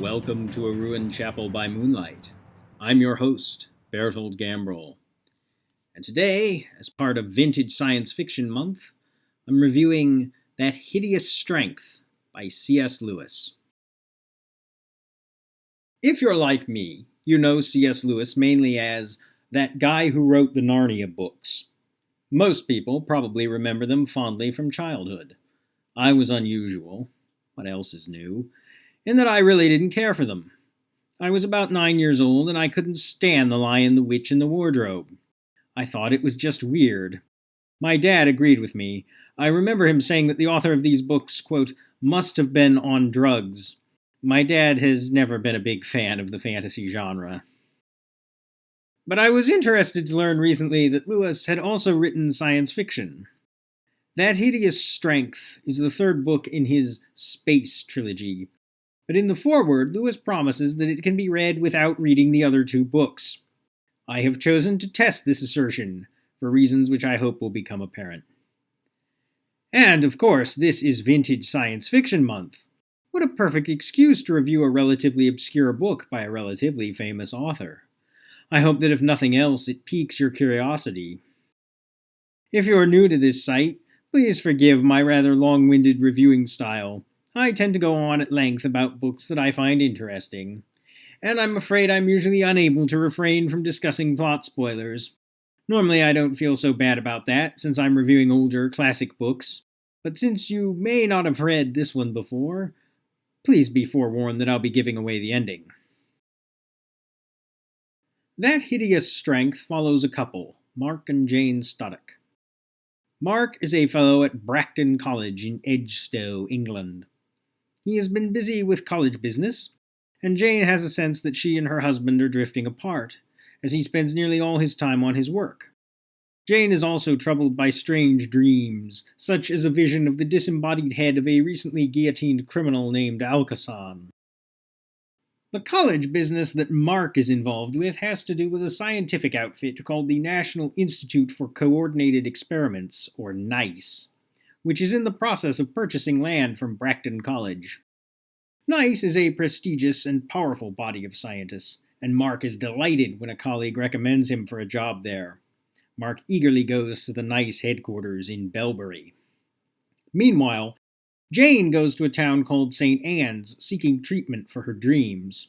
Welcome to a ruined chapel by moonlight. I'm your host, Bertold Gambrel. And today, as part of Vintage Science Fiction Month, I'm reviewing That Hideous Strength by C.S. Lewis. If you're like me, you know C.S. Lewis mainly as that guy who wrote the Narnia books. Most people probably remember them fondly from childhood. I was unusual. What else is new? In that I really didn't care for them. I was about 9 years old, and I couldn't stand The Lion, the Witch, and the Wardrobe. I thought it was just weird. My dad agreed with me. I remember him saying that the author of these books, quote, must have been on drugs. My dad has never been a big fan of the fantasy genre. But I was interested to learn recently that Lewis had also written science fiction. That Hideous Strength is the third book in his Space trilogy. But in the foreword, Lewis promises that it can be read without reading the other two books. I have chosen to test this assertion, for reasons which I hope will become apparent. And, of course, this is Vintage Science Fiction Month. What a perfect excuse to review a relatively obscure book by a relatively famous author. I hope that if nothing else, it piques your curiosity. If you are new to this site, please forgive my rather long-winded reviewing style. I tend to go on at length about books that I find interesting, and I'm afraid I'm usually unable to refrain from discussing plot spoilers. Normally I don't feel so bad about that, since I'm reviewing older, classic books, but since you may not have read this one before, please be forewarned that I'll be giving away the ending. That Hideous Strength follows a couple, Mark and Jane Stoddock. Mark is a fellow at Bracton College in Edgestowe, England. He has been busy with college business, and Jane has a sense that she and her husband are drifting apart, as he spends nearly all his time on his work. Jane is also troubled by strange dreams, such as a vision of the disembodied head of a recently guillotined criminal named Alcassan. The college business that Mark is involved with has to do with a scientific outfit called the National Institute for Coordinated Experiments, or NICE, which is in the process of purchasing land from Bracton College. NICE is a prestigious and powerful body of scientists, and Mark is delighted when a colleague recommends him for a job there. Mark eagerly goes to the NICE headquarters in Belbury. Meanwhile, Jane goes to a town called St. Anne's, seeking treatment for her dreams.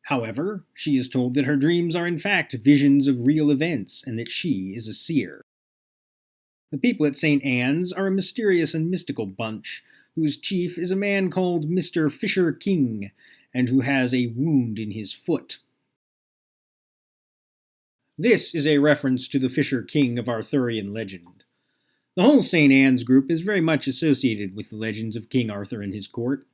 However, she is told that her dreams are in fact visions of real events, and that she is a seer. The people at St. Anne's are a mysterious and mystical bunch, whose chief is a man called Mr. Fisher King, and who has a wound in his foot. This is a reference to the Fisher King of Arthurian legend. The whole St. Anne's group is very much associated with the legends of King Arthur and his court.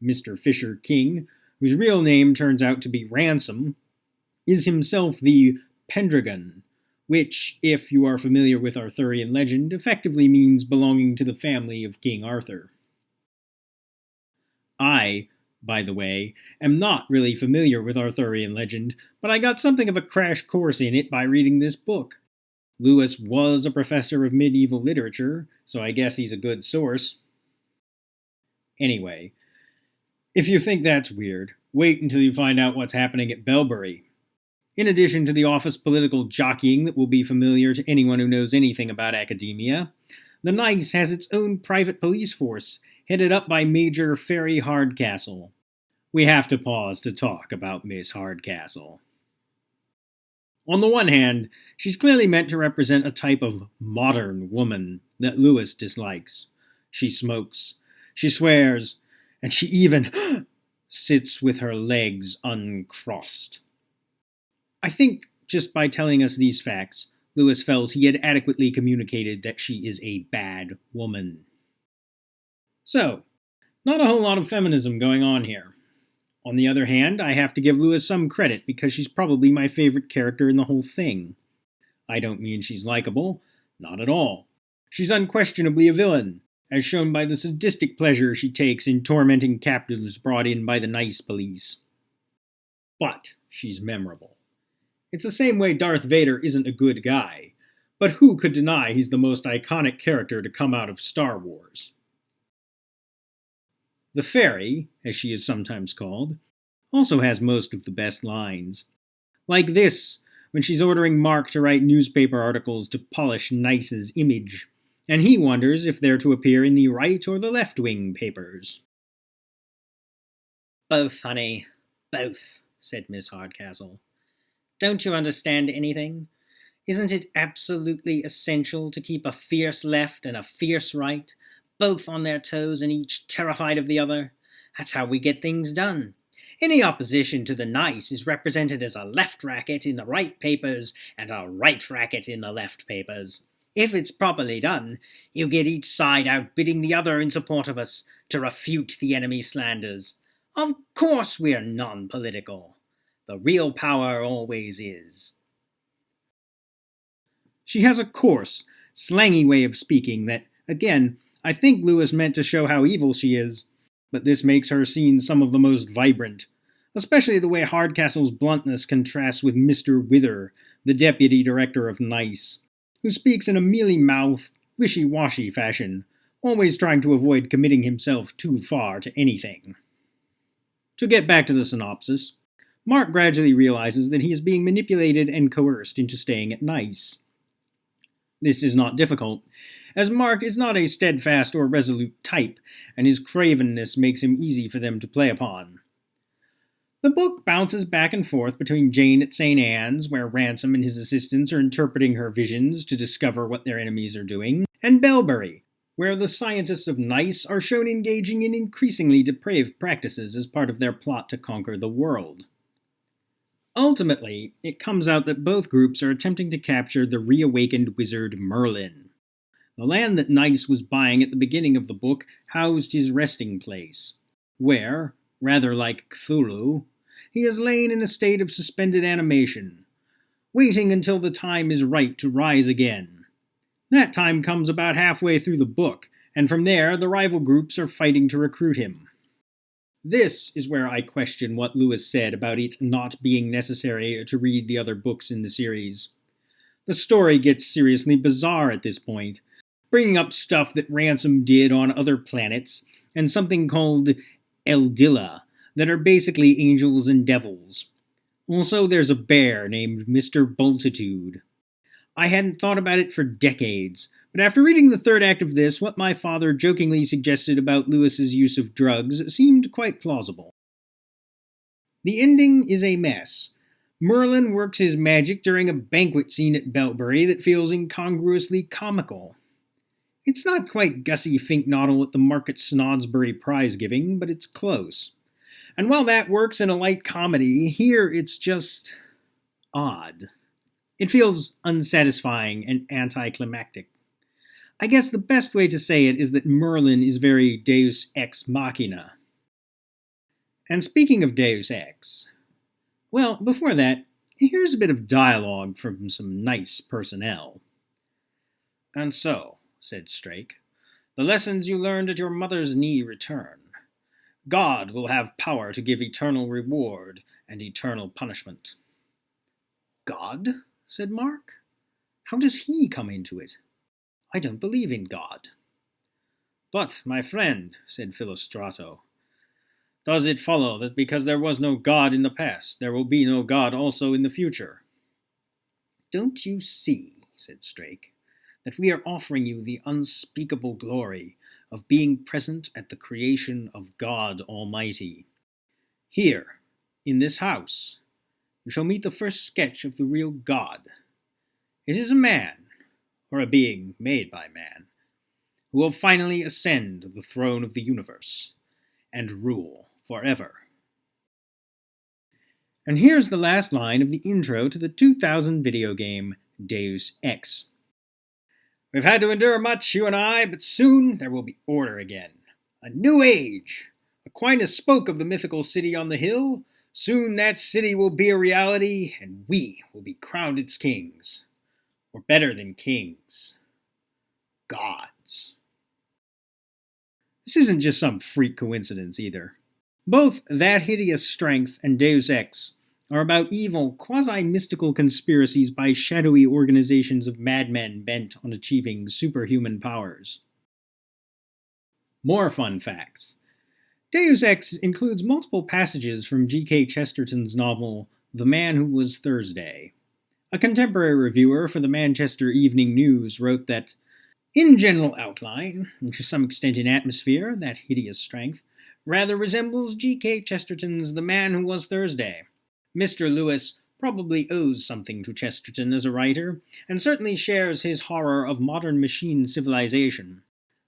Mr. Fisher King, whose real name turns out to be Ransom, is himself the Pendragon, which, if you are familiar with Arthurian legend, effectively means belonging to the family of King Arthur. I, by the way, am not really familiar with Arthurian legend, but I got something of a crash course in it by reading this book. Lewis was a professor of medieval literature, so I guess he's a good source. Anyway, if you think that's weird, wait until you find out what's happening at Belbury. In addition to the office political jockeying that will be familiar to anyone who knows anything about academia, the NICE has its own private police force, headed up by Major Fairy Hardcastle. We have to pause to talk about Miss Hardcastle. On the one hand, she's clearly meant to represent a type of modern woman that Lewis dislikes. She smokes, she swears, and she even sits with her legs uncrossed. I think, just by telling us these facts, Lewis felt he had adequately communicated that she is a bad woman. So, not a whole lot of feminism going on here. On the other hand, I have to give Lewis some credit because she's probably my favorite character in the whole thing. I don't mean she's likable, not at all. She's unquestionably a villain, as shown by the sadistic pleasure she takes in tormenting captives brought in by the NICE police. But she's memorable. It's the same way Darth Vader isn't a good guy, but who could deny he's the most iconic character to come out of Star Wars? The Fairy, as she is sometimes called, also has most of the best lines. Like this, when she's ordering Mark to write newspaper articles to polish Nice's image, and he wonders if they're to appear in the right or the left-wing papers. "Both, honey, both," said Miss Hardcastle. "Don't you understand anything? Isn't it absolutely essential to keep a fierce left and a fierce right, both on their toes and each terrified of the other? That's how we get things done. Any opposition to the nice is represented as a left racket in the right papers and a right racket in the left papers. If it's properly done, you get each side outbidding the other in support of us, to refute the enemy's slanders. Of course we're non-political. The real power always is." She has a coarse, slangy way of speaking that, again, I think Lewis meant to show how evil she is, but this makes her scenes some of the most vibrant, especially the way Hardcastle's bluntness contrasts with Mr. Wither, the deputy director of Nice, who speaks in a mealy-mouthed, wishy-washy fashion, always trying to avoid committing himself too far to anything. To get back to the synopsis, Mark gradually realizes that he is being manipulated and coerced into staying at Nice. This is not difficult, as Mark is not a steadfast or resolute type, and his cravenness makes him easy for them to play upon. The book bounces back and forth between Jane at St. Anne's, where Ransom and his assistants are interpreting her visions to discover what their enemies are doing, and Belbury, where the scientists of Nice are shown engaging in increasingly depraved practices as part of their plot to conquer the world. Ultimately, it comes out that both groups are attempting to capture the reawakened wizard Merlin. The land that Nice was buying at the beginning of the book housed his resting place, where, rather like Cthulhu, he has lain in a state of suspended animation, waiting until the time is right to rise again. That time comes about halfway through the book, and from there the rival groups are fighting to recruit him. This is where I question what Lewis said about it not being necessary to read the other books in the series. The story gets seriously bizarre at this point, bringing up stuff that Ransom did on other planets, and something called Eldilla, that are basically angels and devils. Also, there's a bear named Mr. Bultitude. I hadn't thought about it for decades, but after reading the third act of this, what my father jokingly suggested about Lewis's use of drugs seemed quite plausible. The ending is a mess. Merlin works his magic during a banquet scene at Belbury that feels incongruously comical. It's not quite Gussie Fink-Nottle at the Market Snodsbury prize giving, but it's close. And while that works in a light comedy, here it's just odd. It feels unsatisfying and anticlimactic. I guess the best way to say it is that Merlin is very Deus Ex Machina. And speaking of Deus Ex, well, before that, here's a bit of dialogue from some nice personnel. "And so," said Strake, "the lessons you learned at your mother's knee return. God will have power to give eternal reward and eternal punishment." "God?" said Mark. "How does he come into it? I don't believe in God." "But, my friend," said Philostrato, "does it follow that because there was no God in the past, there will be no God also in the future?" "Don't you see," said Strake, "that we are offering you the unspeakable glory of being present at the creation of God Almighty? Here, in this house, you shall meet the first sketch of the real God. It is a man, or a being made by man, who will finally ascend the throne of the universe and rule forever." And here's the last line of the intro to the 2000 video game Deus Ex. "We've had to endure much, you and I, but soon there will be order again. A new age. Aquinas spoke of the mythical city on the hill. Soon that city will be a reality, and we will be crowned its kings. Or better than kings, gods." This isn't just some freak coincidence either. Both That Hideous Strength and Deus Ex are about evil, quasi-mystical conspiracies by shadowy organizations of madmen bent on achieving superhuman powers. More fun facts. Deus Ex includes multiple passages from G.K. Chesterton's novel The Man Who Was Thursday. A contemporary reviewer for the Manchester Evening News wrote that, in general outline, and to some extent in atmosphere, that hideous strength, rather resembles G.K. Chesterton's The Man Who Was Thursday. Mr. Lewis probably owes something to Chesterton as a writer, and certainly shares his horror of modern machine civilization.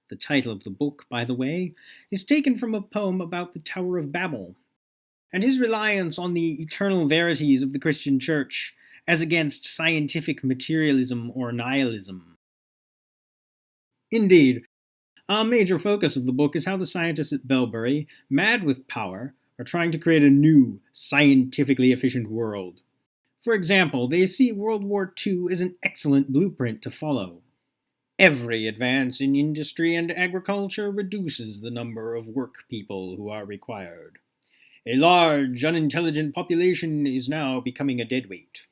The title of the book, by the way, is taken from a poem about the Tower of Babel, and his reliance on the eternal verities of the Christian Church as against scientific materialism or nihilism. Indeed, a major focus of the book is how the scientists at Belbury, mad with power, are trying to create a new, scientifically efficient world. For example, they see World War II as an excellent blueprint to follow. Every advance in industry and agriculture reduces the number of work people who are required. A large, unintelligent population is now becoming a deadweight.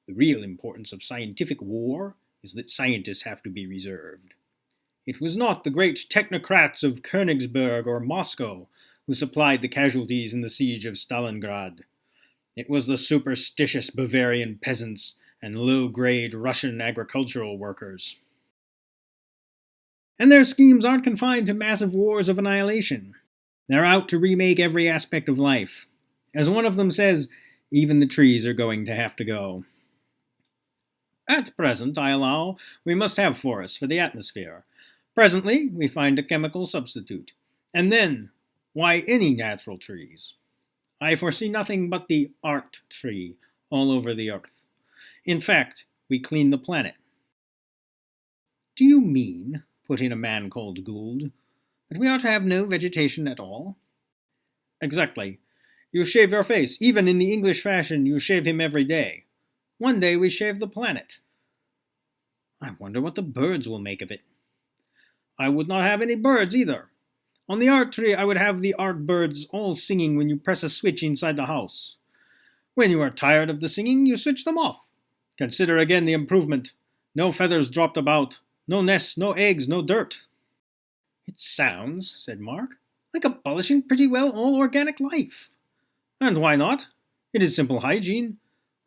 The real importance of scientific war is that scientists have to be reserved. It was not the great technocrats of Königsberg or Moscow who supplied the casualties in the siege of Stalingrad. It was the superstitious Bavarian peasants and low-grade Russian agricultural workers. And their schemes aren't confined to massive wars of annihilation. They're out to remake every aspect of life. As one of them says, even the trees are going to have to go. At present, I allow, we must have forests for the atmosphere. Presently, we find a chemical substitute. And then, why any natural trees? I foresee nothing but the art tree all over the earth. In fact, we clean the planet. Do you mean, put in a man called Gould, that we are to have no vegetation at all? Exactly. You shave your face. Even in the English fashion, you shave him every day. One day we shave the planet. I wonder what the birds will make of it. I would not have any birds either. On the art tree, I would have the art birds all singing when you press a switch inside the house. When you are tired of the singing, you switch them off. Consider again the improvement. No feathers dropped about. No nests, no eggs, no dirt. It sounds, said Mark, like abolishing pretty well all organic life. And why not? It is simple hygiene.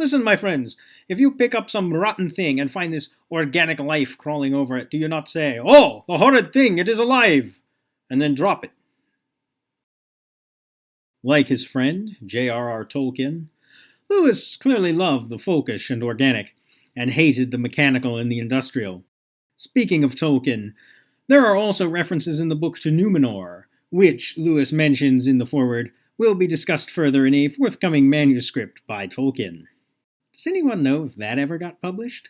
Listen, my friends, if you pick up some rotten thing and find this organic life crawling over it, do you not say, "Oh, the horrid thing, it is alive," and then drop it? Like his friend, J.R.R. Tolkien, Lewis clearly loved the folkish and organic, and hated the mechanical and the industrial. Speaking of Tolkien, there are also references in the book to Numenor, which, Lewis mentions in the foreword, will be discussed further in a forthcoming manuscript by Tolkien. Does anyone know if that ever got published?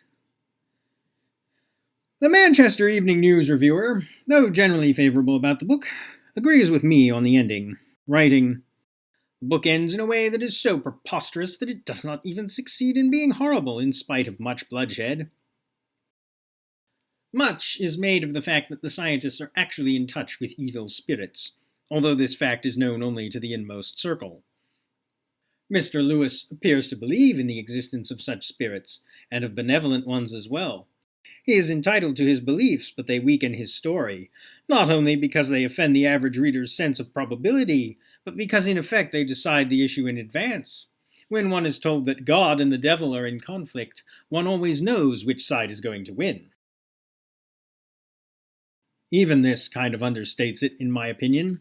The Manchester Evening News reviewer, though generally favorable about the book, agrees with me on the ending, writing, "The book ends in a way that is so preposterous that it does not even succeed in being horrible in spite of much bloodshed." Much is made of the fact that the scientists are actually in touch with evil spirits, although this fact is known only to the inmost circle. Mr. Lewis appears to believe in the existence of such spirits, and of benevolent ones as well. He is entitled to his beliefs, but they weaken his story, not only because they offend the average reader's sense of probability, but because in effect they decide the issue in advance. When one is told that God and the devil are in conflict, one always knows which side is going to win. Even this kind of understates it, in my opinion.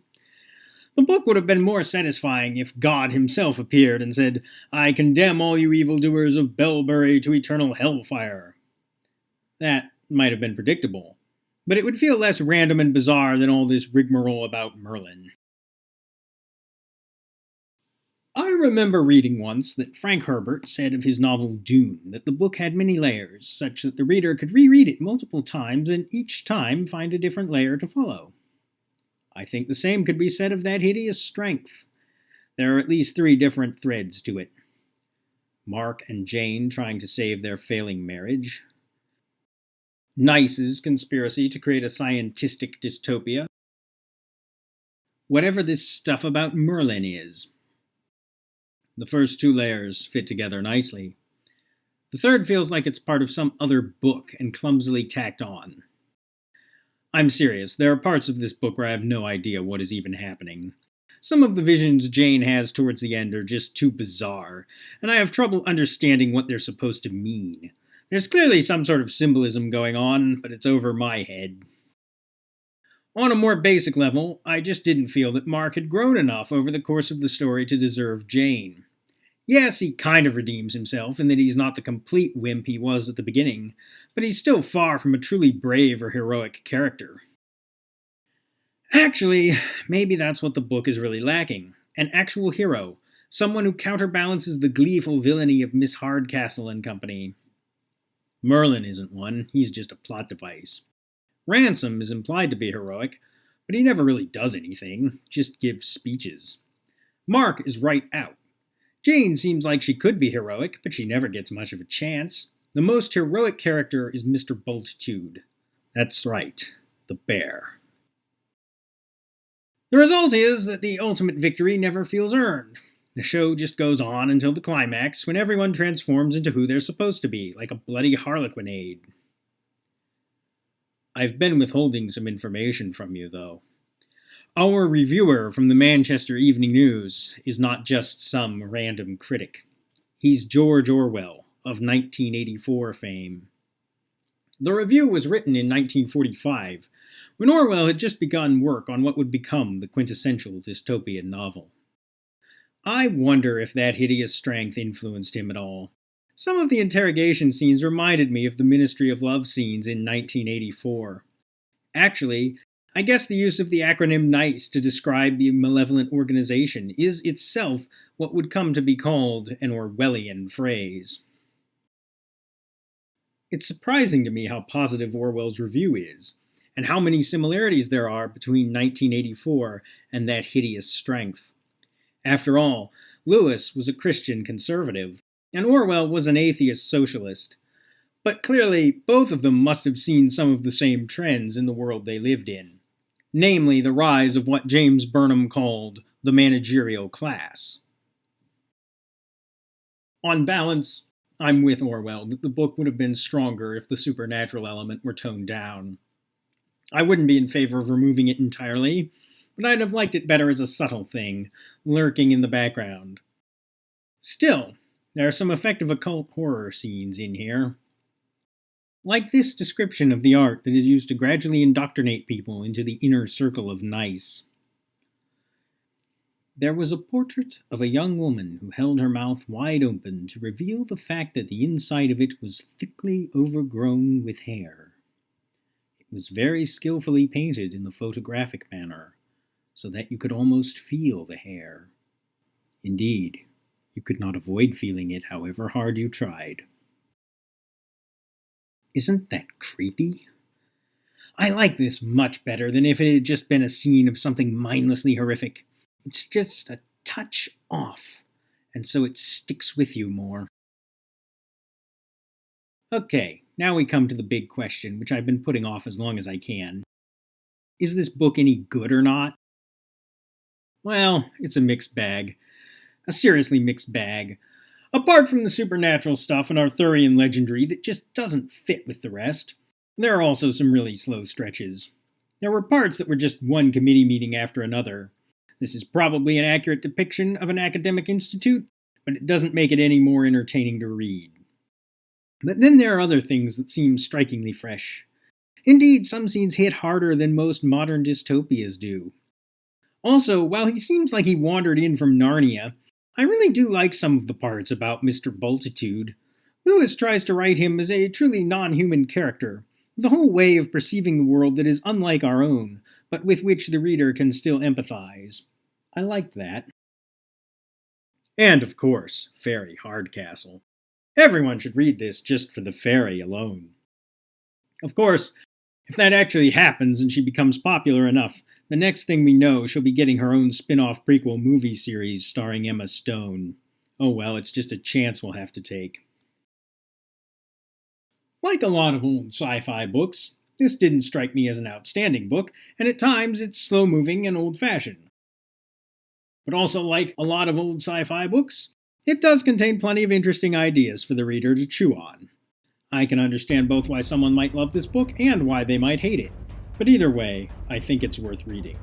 The book would have been more satisfying if God himself appeared and said, "I condemn all you evildoers of Belbury to eternal hellfire." That might have been predictable, but it would feel less random and bizarre than all this rigmarole about Merlin. I remember reading once that Frank Herbert said of his novel Dune that the book had many layers, such that the reader could reread it multiple times and each time find a different layer to follow. I think the same could be said of that hideous strength. There are at least 3 different threads to it. Mark and Jane trying to save their failing marriage. Nice's conspiracy to create a scientistic dystopia. Whatever this stuff about Merlin is. The first 2 layers fit together nicely. The third feels like it's part of some other book and clumsily tacked on. I'm serious, there are parts of this book where I have no idea what is even happening. Some of the visions Jane has towards the end are just too bizarre, and I have trouble understanding what they're supposed to mean. There's clearly some sort of symbolism going on, but it's over my head. On a more basic level, I just didn't feel that Mark had grown enough over the course of the story to deserve Jane. Yes, he kind of redeems himself in that he's not the complete wimp he was at the beginning, but he's still far from a truly brave or heroic character. Actually, maybe that's what the book is really lacking. An actual hero. Someone who counterbalances the gleeful villainy of Miss Hardcastle and company. Merlin isn't one, he's just a plot device. Ransom is implied to be heroic, but he never really does anything, just gives speeches. Mark is right out. Jane seems like she could be heroic, but she never gets much of a chance. The most heroic character is Mr. Bultitude. That's right, the bear. The result is that the ultimate victory never feels earned. The show just goes on until the climax, when everyone transforms into who they're supposed to be, like a bloody harlequinade. I've been withholding some information from you, though. Our reviewer from the Manchester Evening News is not just some random critic. He's George Orwell, of 1984 fame. The review was written in 1945, when Orwell had just begun work on what would become the quintessential dystopian novel. I wonder if that hideous strength influenced him at all. Some of the interrogation scenes reminded me of the Ministry of Love scenes in 1984. Actually, I guess the use of the acronym NICE to describe the malevolent organization is itself what would come to be called an Orwellian phrase. It's surprising to me how positive Orwell's review is, and how many similarities there are between 1984 and that hideous strength. After all, Lewis was a Christian conservative, and Orwell was an atheist socialist. But clearly, both of them must have seen some of the same trends in the world they lived in, namely the rise of what James Burnham called the managerial class. On balance, I'm with Orwell that the book would have been stronger if the supernatural element were toned down. I wouldn't be in favor of removing it entirely, but I'd have liked it better as a subtle thing, lurking in the background. Still, there are some effective occult horror scenes in here. Like this description of the art that is used to gradually indoctrinate people into the inner circle of nice. There was a portrait of a young woman who held her mouth wide open to reveal the fact that the inside of it was thickly overgrown with hair. It was very skillfully painted in the photographic manner, so that you could almost feel the hair. Indeed, you could not avoid feeling it however hard you tried. Isn't that creepy? I like this much better than if it had just been a scene of something mindlessly horrific. It's just a touch off, and so it sticks with you more. Okay, now we come to the big question, which I've been putting off as long as I can. Is this book any good or not? Well, it's a mixed bag. A seriously mixed bag. Apart from the supernatural stuff and Arthurian legendary that just doesn't fit with the rest, there are also some really slow stretches. There were parts that were just one committee meeting after another. This is probably an accurate depiction of an academic institute, but it doesn't make it any more entertaining to read. But then there are other things that seem strikingly fresh. Indeed, some scenes hit harder than most modern dystopias do. Also, while he seems like he wandered in from Narnia, I really do like some of the parts about Mr. Bultitude. Lewis tries to write him as a truly non-human character, with a whole way of perceiving the world that is unlike our own, but with which the reader can still empathize. I liked that. And, of course, Fairy Hardcastle. Everyone should read this just for the fairy alone. Of course, if that actually happens and she becomes popular enough, the next thing we know, she'll be getting her own spin-off prequel movie series starring Emma Stone. Oh well, it's just a chance we'll have to take. Like a lot of old sci-fi books, this didn't strike me as an outstanding book, and at times it's slow-moving and old-fashioned. But also like a lot of old sci-fi books, it does contain plenty of interesting ideas for the reader to chew on. I can understand both why someone might love this book and why they might hate it. But either way, I think it's worth reading.